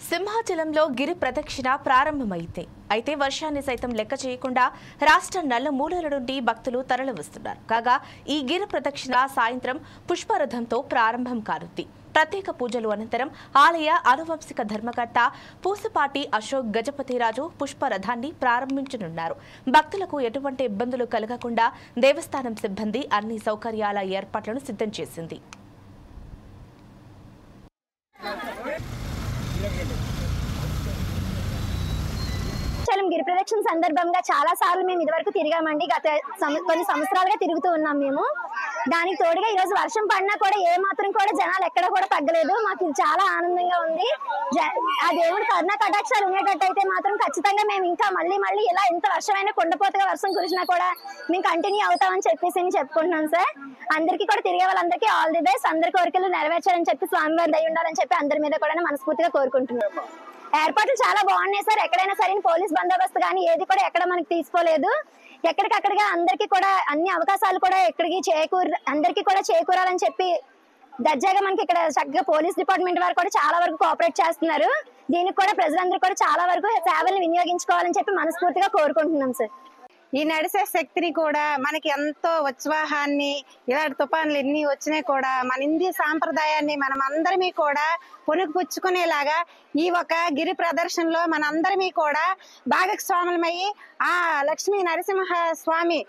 సింహాచలంలో గిరి ప్రదక్షిణ ప్రారంభమైంది. అయితే వర్షాన్ని సైతం లెక్క చేయకుండా రాష్ట్ర నలుమూలల నుండి భక్తులు తరలివస్తున్నారు. కాగా ఈ గిరి ప్రదక్షిణ సాయంత్రం పుష్పరథంతో ప్రారంభం కానుంది. ప్రత్యేక పూజలు అనంతరం ఆలయ అనువంశిక ధర్మకర్త పూసపాటి అశోక్ గజపతిరాజు పుష్పరథాన్ని ప్రారంభించనున్నారు. భక్తులకు ఎటువంటి ఇబ్బందులు కలగకుండా దేవస్థానం సిబ్బంది అన్ని సౌకర్యాల ఏర్పాట్లను సిద్ధం చేసింది. గిరి ప్రదక్షిణ సందర్భంగా చాలా సార్లు మేము ఇదివరకు తిరిగామండి. గత కొన్ని సంవత్సరాలుగా తిరుగుతూ ఉన్నాం మేము. దానికి తోడుగా ఈ రోజు వర్షం పడినా కూడా ఏ మాత్రం కూడా జనాలు ఎక్కడ కూడా తగ్గలేదు. మాకు ఇది చాలా ఆనందంగా ఉంది. ఆ దేవుడి కరుణ కటాక్షాలు ఉండేటట్టయితే మాత్రం ఖచ్చితంగా మేము ఇంకా మళ్ళీ ఇలా ఎంత వర్షమైనా కొండపోతగా వర్షం కురిసినా కూడా మేము కంటిన్యూ అవుతామని చెప్పేసి చెప్పుకుంటున్నాం సార్. అందరికీ కూడా తిరిగే వాళ్ళందరికీ ఆల్ ది బెస్ట్, అందరి కోరికలు నెరవేర్చాలని చెప్పి స్వామివారి దయ ఉండాలని చెప్పి అందరి మీద కూడా మనస్ఫూర్తిగా కోరుకుంటున్నాం. ఏర్పాట్లు చాలా బాగున్నాయి సార్. ఎక్కడైనా సరే పోలీస్ బందోబస్తు కానీ ఏది కూడా ఎక్కడ మనకి తీసుకోలేదు. ఎక్కడికక్కడిగా అందరికీ కూడా అన్ని అవకాశాలు కూడా అందరికీ కూడా చేకూరాలని చెప్పి దర్జాగా మనకి ఇక్కడ చక్కగా పోలీస్ డిపార్ట్మెంట్ వారు కూడా చాలా వరకు కోఆపరేట్ చేస్తున్నారు. దీనికి కూడా ప్రజలందరూ కూడా చాలా వరకు సేవలను వినియోగించుకోవాలని చెప్పి మనస్ఫూర్తిగా కోరుకుంటున్నాం సార్. ఈ నడిసే శక్తిని కూడా మనకి ఎంతో ఉత్సాహాన్ని, ఇలాంటి తుఫాన్లు ఎన్ని వచ్చినా కూడా మన హిందీ సాంప్రదాయాన్ని మనం అందరిమీ కూడా పుచ్చుకునేలాగా ఈ ఒక గిరి ప్రదర్శనలో మనందరిమీ కూడా భాగస్వాములమయ్యి ఆ లక్ష్మీ నరసింహ స్వామి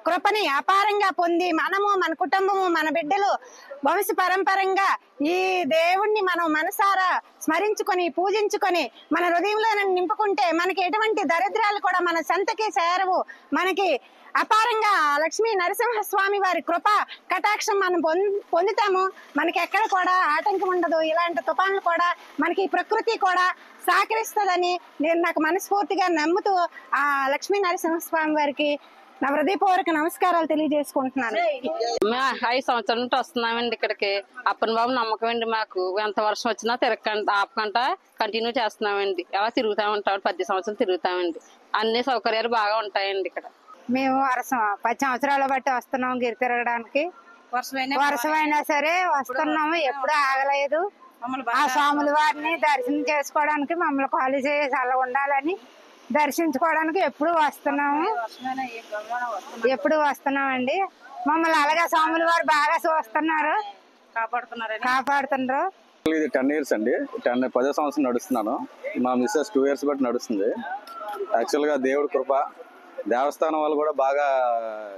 కృపని అపారంగా పొంది మనము, మన కుటుంబము, మన బిడ్డలు వంశ పరంపరంగా ఈ దేవుణ్ణి మనం మనసారా స్మరించుకొని పూజించుకొని మన హృదయంలో నింపుకుంటే మనకి ఎటువంటి దరిద్రాలు కూడా మన సంతకి చేరవు. మనకి అపారంగా లక్ష్మీ నరసింహ స్వామి వారి కృప కటాక్షం మనం పొందుతాము. మనకి ఎక్కడ కూడా ఆటంకం ఉండదు. ఇలాంటి తుఫాన్లు కూడా మనకి ప్రకృతి కూడా సహకరిస్తుందని నేను నాకు మనస్ఫూర్తిగా నమ్ముతూ ఆ లక్ష్మీ నరసింహ స్వామి వారికి నా హృదయపూర్వక నమస్కారాలు తెలియజేసుకుంటున్నాను. మేము 5 సంవత్సరాల నుండి వస్తున్నామండి ఇక్కడికి. అప్పని బాబు నమ్మకం అండి మాకు. ఎంత వర్షం వచ్చినా ఆపకుండా కంటిన్యూ చేస్తున్నామండి. అలా తిరుగుతూ ఉంటాం. 10 సంవత్సరాలు తిరుగుతామండి. అన్ని సౌకర్యాలు బాగా ఉంటాయండి ఇక్కడ. మేము 10 సంవత్సరాల బట్టి వస్తున్నాం గిరి తిరగడానికి. వర్షమైనా సరే వస్తున్నాము, ఎప్పుడు ఆగలేదు. ఆ స్వాముల వారిని దర్శనం చేసుకోవడానికి మమ్మల్ని ఖాళీ చేసి అలా ఉండాలని దర్శించుకోవడానికి ఎప్పుడు వస్తున్నామండి. మమ్మల్ని అలాగే స్వాముల వారు బాగా చూస్తున్నారు, కాపాడుతున్నారు. ఇది 10 ఇయర్స్ అండి. 10 సంవత్సరం నడుస్తున్నాను. మా మిస్సెస్ 2 ఇయర్స్ బట్టి నడుస్తుంది. యాక్చువల్ గా దేవుడి కృప, దేవస్థానం వాళ్ళు కూడా బాగా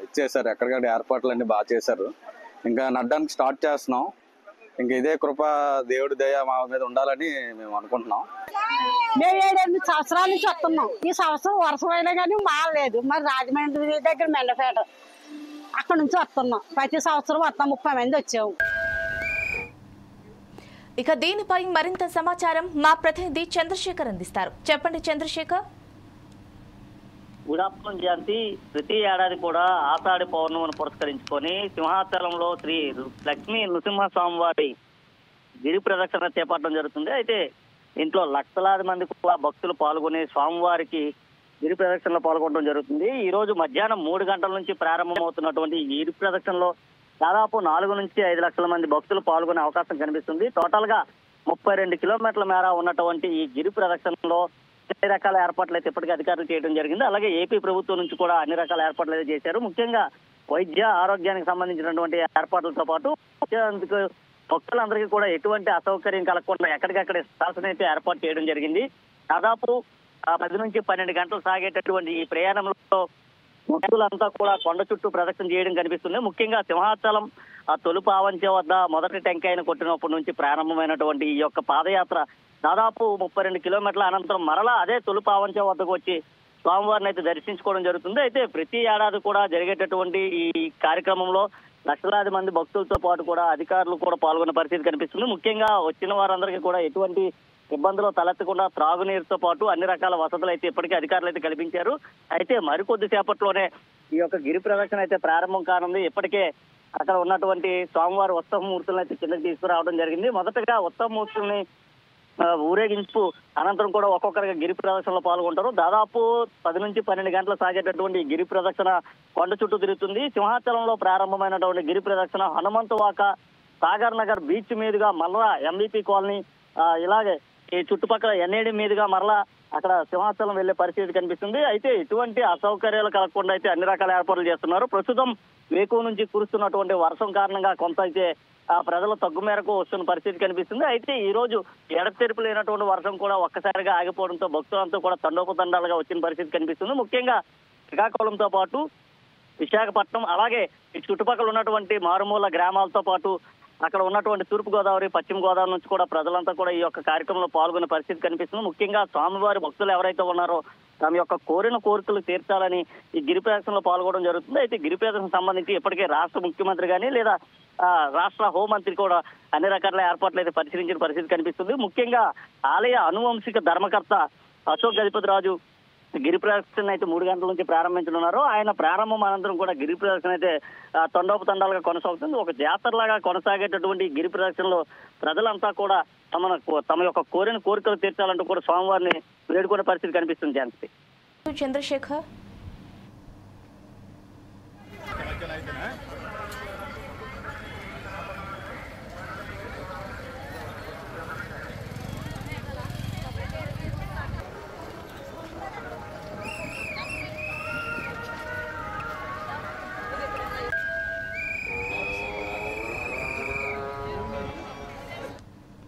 ఇచ్చేసారు. ఎక్కడికక్కడ ఏర్పాట్లు అన్ని బాగా చేశారు. ఇంకా నడ్డానికి స్టార్ట్ చేస్తున్నాం. ఇంకా ఇదే కృప దేవుడి దయ మా మీద ఉండాలని మేము అనుకుంటున్నాం. మేము 7 సంవత్సరాల నుంచి వస్తున్నాం. ఈ సంవత్సరం వర్షం అయినా కానీ మారలేదు. మరి రాజమండ్రి దగ్గర మెండపేట అక్కడ నుంచి వస్తున్నాం. ప్రతి సంవత్సరం వస్తాం. 30 మంది వచ్చాము. ఇక దీనిపై మరింత సమాచారం మా ప్రతినిధి చంద్రశేఖర్ అందిస్తారు. చెప్పండి చంద్రశేఖర్. గుడ్ ఆఫ్టర్నూన్ జయంతి. ప్రతి ఏడాది కూడా ఆషాఢి పౌర్ణమిని పురస్కరించుకొని సింహాచలంలో శ్రీ లక్ష్మీ నృసింహస్వామి వారి గిరి ప్రదక్షిణ చేపట్టడం జరుగుతుంది. అయితే ఇంట్లో లక్షలాది మంది కూడా భక్తులు పాల్గొని స్వామివారికి గిరి ప్రదక్షిణలో పాల్గొనడం జరుగుతుంది. ఈ రోజు మధ్యాహ్నం 3 గంటల నుంచి ప్రారంభమవుతున్నటువంటి ఈ గిరి ప్రదక్షిణలో దాదాపు 4 నుంచి 5 లక్షల మంది భక్తులు పాల్గొనే అవకాశం కనిపిస్తుంది. టోటల్ గా 32 కిలోమీటర్ల మేర ఉన్నటువంటి ఈ గిరి ప్రదక్షిణలో అన్ని రకాల ఏర్పాట్లు అయితే ఇప్పటికీ అధికారులు చేయడం జరిగింది. అలాగే ఏపీ ప్రభుత్వం నుంచి కూడా అన్ని రకాల ఏర్పాట్లు అయితే చేశారు. ముఖ్యంగా వైద్య ఆరోగ్యానికి సంబంధించినటువంటి ఏర్పాట్లతో పాటు భక్తులందరికీ కూడా ఎటువంటి అసౌకర్యం కలగకుండా ఎక్కడికక్కడ స్టాల్స్ అయితే ఏర్పాటు చేయడం జరిగింది. దాదాపు 10 నుంచి 12 గంటలు సాగేటటువంటి ఈ ప్రయాణంలో భక్తులంతా కూడా కొండ చుట్టూ ప్రదక్షిణ చేయడం కనిపిస్తుంది. ముఖ్యంగా సింహాచలం తొలి పావంచె వద్ద మొదటి టెంకాయను కొట్టినప్పటి నుంచి ప్రారంభమైనటువంటి ఈ యొక్క పాదయాత్ర దాదాపు 32 కిలోమీటర్ల అనంతరం మరలా అదే తొలి పావంచె వద్దకు వచ్చి స్వామివారిని అయితే దర్శించుకోవడం జరుగుతుంది. అయితే ప్రతి ఏడాది కూడా జరిగేటటువంటి ఈ కార్యక్రమంలో లక్షలాది మంది భక్తులతో పాటు కూడా అధికారులు కూడా పాల్గొన్న పరిస్థితి కనిపిస్తుంది. ముఖ్యంగా వచ్చిన వారందరికీ కూడా ఎటువంటి ఇబ్బందులు తలెత్తకుండా త్రాగునీరుతో పాటు అన్ని రకాల వసతులు అయితే ఇప్పటికీ అధికారులు అయితే కల్పించారు. అయితే మరికొద్ది సేపట్లోనే ఈ యొక్క గిరి ప్రదక్షిణ అయితే ప్రారంభం కానుంది. ఇప్పటికే అక్కడ ఉన్నటువంటి స్వామివారి ఉత్సవ మూర్తులను అయితే కిందకి తీసుకురావడం జరిగింది. మొదటగా ఉత్సవ మూర్తుల్ని ఊరేగింపు అనంతరం కూడా ఒక్కొక్కరిగా గిరి ప్రదక్షిణలో పాల్గొంటారు. దాదాపు 10 నుంచి 12 గంటలు సాగేటటువంటి గిరి ప్రదక్షిణ కొండ చుట్టూ తిరుగుతుంది. సింహాచలంలో ప్రారంభమైనటువంటి గిరి ప్రదక్షిణ హనుమంతవాక, సాగర్ నగర్ బీచ్ మీదుగా మల్లా ఎంబీపీ కాలనీ, ఇలాగే ఈ చుట్టుపక్కల ఎన్ఏడి మీదుగా మరలా అక్కడ సింహాచలం వెళ్లే పరిస్థితి కనిపిస్తుంది. అయితే ఎటువంటి అసౌకర్యాలు కలగకుండా అయితే అన్ని రకాల ఏర్పాట్లు చేస్తున్నారు. ప్రస్తుతం వేకువ నుంచి కురుస్తున్నటువంటి వర్షం కారణంగా కొంత అయితే ప్రజల తగ్గు మేరకు వస్తున్న పరిస్థితి కనిపిస్తుంది. అయితే ఈ రోజు ఎడతెరిపి లేనటువంటి వర్షం కూడా ఒక్కసారిగా ఆగిపోవడంతో భక్తులంతా కూడా తండోపతండాలుగా వచ్చిన పరిస్థితి కనిపిస్తుంది. ముఖ్యంగా శ్రీకాకుళంతో పాటు విశాఖపట్నం అలాగే ఈ చుట్టుపక్కల ఉన్నటువంటి మారుమూల గ్రామాలతో పాటు అక్కడ ఉన్నటువంటి తూర్పు గోదావరి పశ్చిమ గోదావరి నుంచి కూడా ప్రజలంతా కూడా ఈ యొక్క కార్యక్రమంలో పాల్గొనే పరిస్థితి కనిపిస్తుంది. ముఖ్యంగా స్వామివారి భక్తులు ఎవరైతే ఉన్నారో తమ యొక్క కోరిన కోరికలు తీర్చాలని ఈ గిరి ప్రదక్షిణలో పాల్గొనడం జరుగుతుంది. అయితే గిరి ప్రదక్షిణ సంబంధించి ఇప్పటికే రాష్ట్ర ముఖ్యమంత్రి కానీ లేదా రాష్ట్ర హోంమంత్రి కూడా అన్ని రకాల ఏర్పాట్లు అయితే పరిశీలించిన పరిస్థితి కనిపిస్తుంది. ముఖ్యంగా ఆలయ అనువంశిక ధర్మకర్త అశోక్ గజపతి రాజు గిరి ప్రదక్షిణ అయితే 3 గంటల నుంచి ప్రారంభించనున్నారు. ఆయన ప్రారంభం అనంతరం కూడా గిరి ప్రదక్షిణ అయితే తండోపతండాలుగా కొనసాగుతుంది. ఒక జాతరలాగా కొనసాగేటటువంటి గిరి ప్రదక్షిణలో ప్రజలంతా కూడా తమ యొక్క కోరిన కోరికలు తీర్చాలంటూ కూడా స్వామివారిని వేడుకునే పరిస్థితి కనిపిస్తుంది. జానకి, చంద్రశేఖర్.